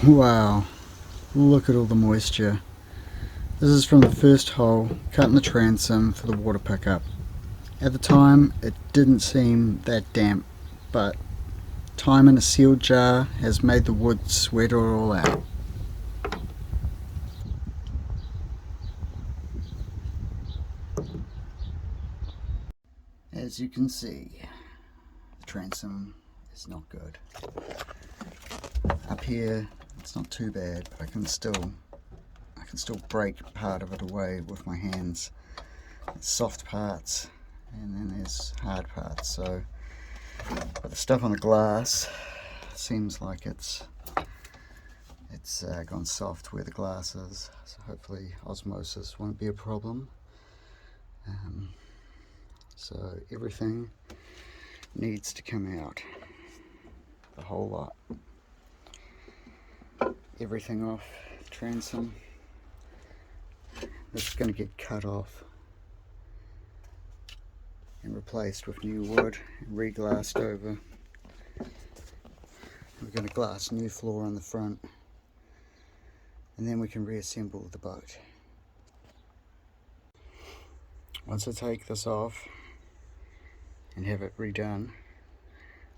Wow, look at all the moisture. This is from the first hole, cut in the transom for the water pickup. At the time, it didn't seem that damp, but time in a sealed jar has made the wood sweat it all out. As you can see, the transom is not good. Up here, it's not too bad, but I can still break part of it away with my hands. There's soft parts, and then there's hard parts. So, but the stuff on the glass seems like it's gone soft where the glass is. So hopefully osmosis won't be a problem. So everything needs to come out, the whole lot. Everything off the transom. This is going to get cut off and replaced with new wood and re-glassed over. We're going to glass new floor on the front, and then we can reassemble the boat. Once I take this off and have it redone,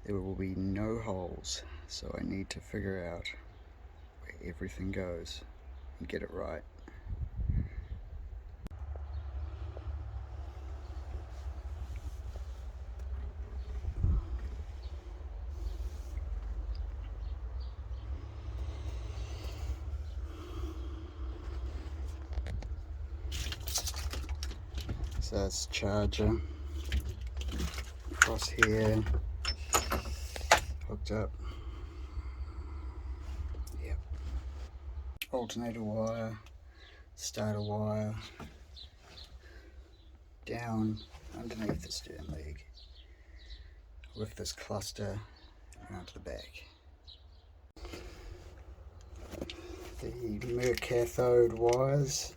there will be no holes, so I need to figure out where everything goes and get it right. So that's charger across here, hooked up. Yep. Alternator wire, starter wire, down underneath the stern leg with this cluster around to the back. The mercathode wires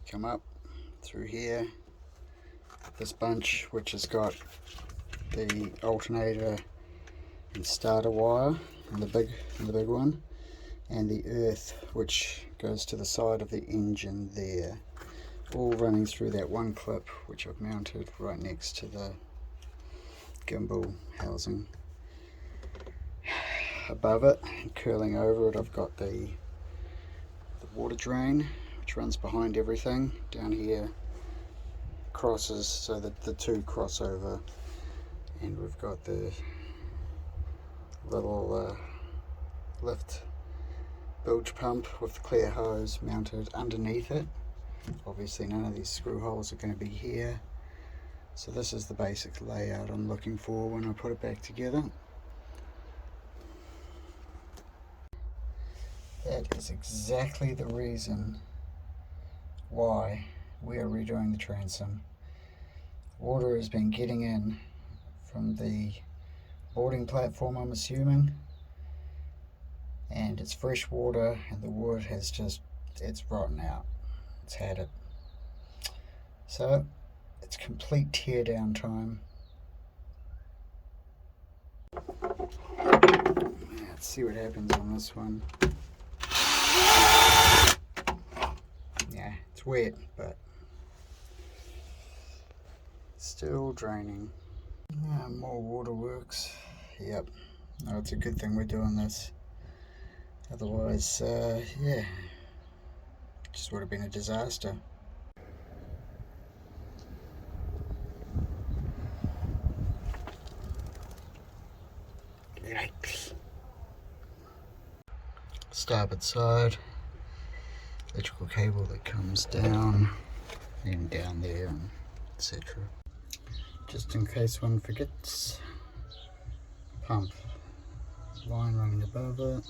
come up through here. This bunch, which has got the alternator and starter wire, and the big one, and the earth, which goes to the side of the engine there, all running through that one clip, which I've mounted right next to the gimbal housing. Above it, and curling over it, I've got the water drain, which runs behind everything. Down here crosses so that the two cross over, and we've got the little lift bilge pump with the clear hose mounted underneath it. Obviously none of these screw holes are going to be here, so this is the basic layout I'm looking for when I put it back together. That is exactly the reason why we are redoing the transom. Water has been getting in from the boarding platform, I'm assuming, and it's fresh water, and the wood has it's rotten out. It's had it. So it's complete tear down time. Let's see what happens on this one. Yeah, it's wet, but still draining. More waterworks. Yep. No, it's a good thing we're doing this. Otherwise, yeah, just would have been a disaster. Yikes. Starboard side, electrical cable that comes down and down there, etc. Just in case one forgets, pump line running above it.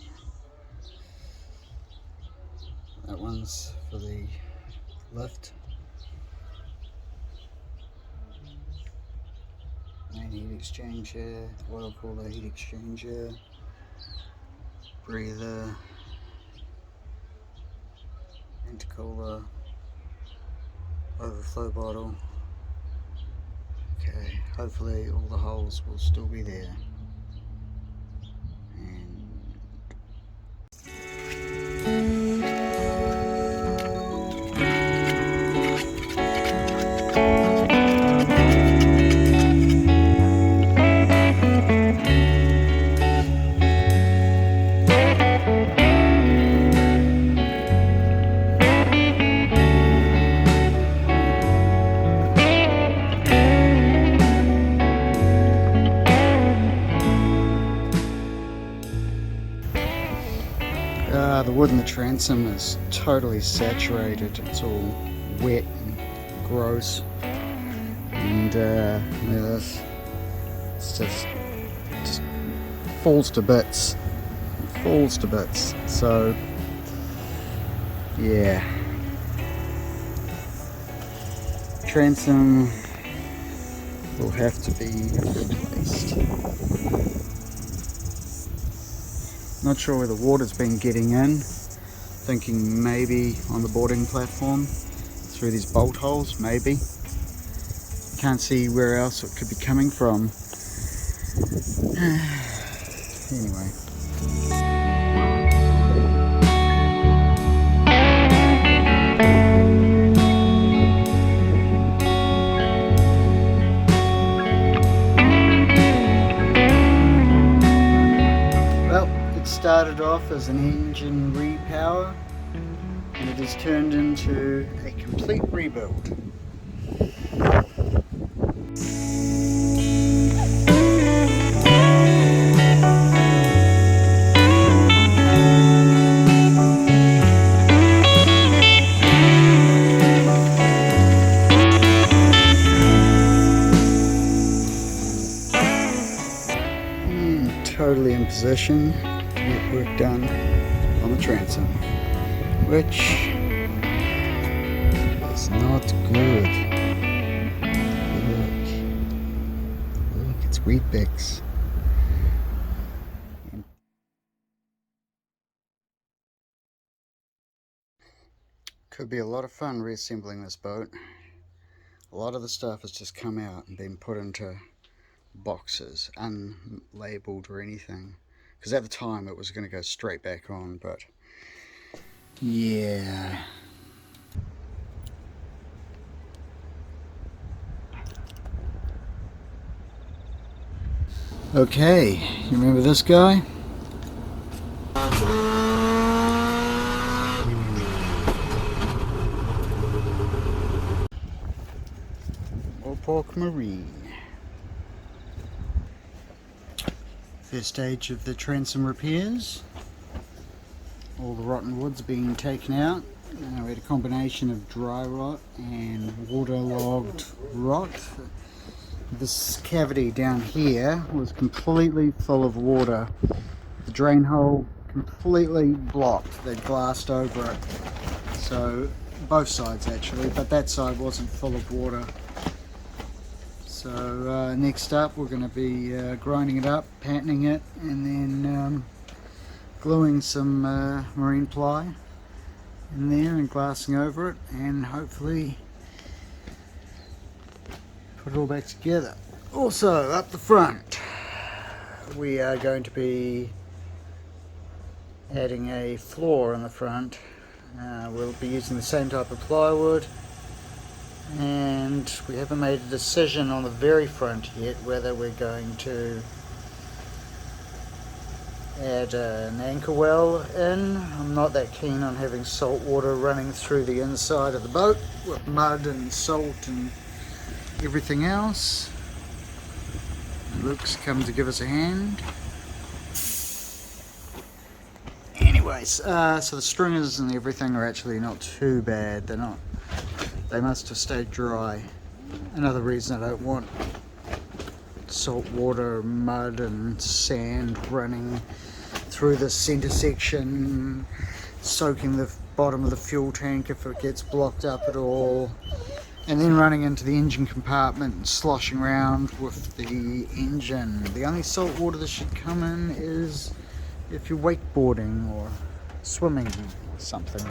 That one's for the lift. Main heat exchanger, oil cooler heat exchanger, breather, intercooler, overflow bottle. Okay, hopefully all the holes will still be there. And wood in the transom is totally saturated. It's all wet and gross, and yeah, it's just falls to bits. Falls to bits. So yeah, transom will have to be replaced. Not sure where the water's been getting in. Thinking maybe on the boarding platform through these bolt holes, maybe. Can't see where else it could be coming from. Anyway. Started off as an engine repower, and it has turned into a complete rebuild. And totally in position to get work done on the transom, which is not good. Look, it's Weet-Bix. Could be a lot of fun reassembling this boat. A lot of the stuff has just come out and been put into boxes, unlabeled or anything, because at the time it was going to go straight back on, but yeah. Okay, you remember this guy? Pork Marine. First stage of the transom repairs. All the rotten wood's been taken out. We had a combination of dry rot and waterlogged rot. This cavity down here was completely full of water. The drain hole completely blocked. They'd glassed over it. So both sides actually, but that side wasn't full of water. So next up we're going to be grinding it up, patterning it, and then gluing some marine ply in there and glassing over it, and hopefully put it all back together. Also up the front we are going to be adding a floor in the front. We'll be using the same type of plywood, and we haven't made a decision on the very front yet whether we're going to add an anchor well in. I'm not that keen on having salt water running through the inside of the boat with mud and salt and everything else. Luke's come to give us a hand. Anyways, so the stringers and everything are actually not too bad. They must have stayed dry. Another reason I don't want salt water, mud and sand running through the center section, soaking the bottom of the fuel tank if it gets blocked up at all, and then running into the engine compartment and sloshing around with the engine. The only salt water that should come in is if you're wakeboarding or swimming or something.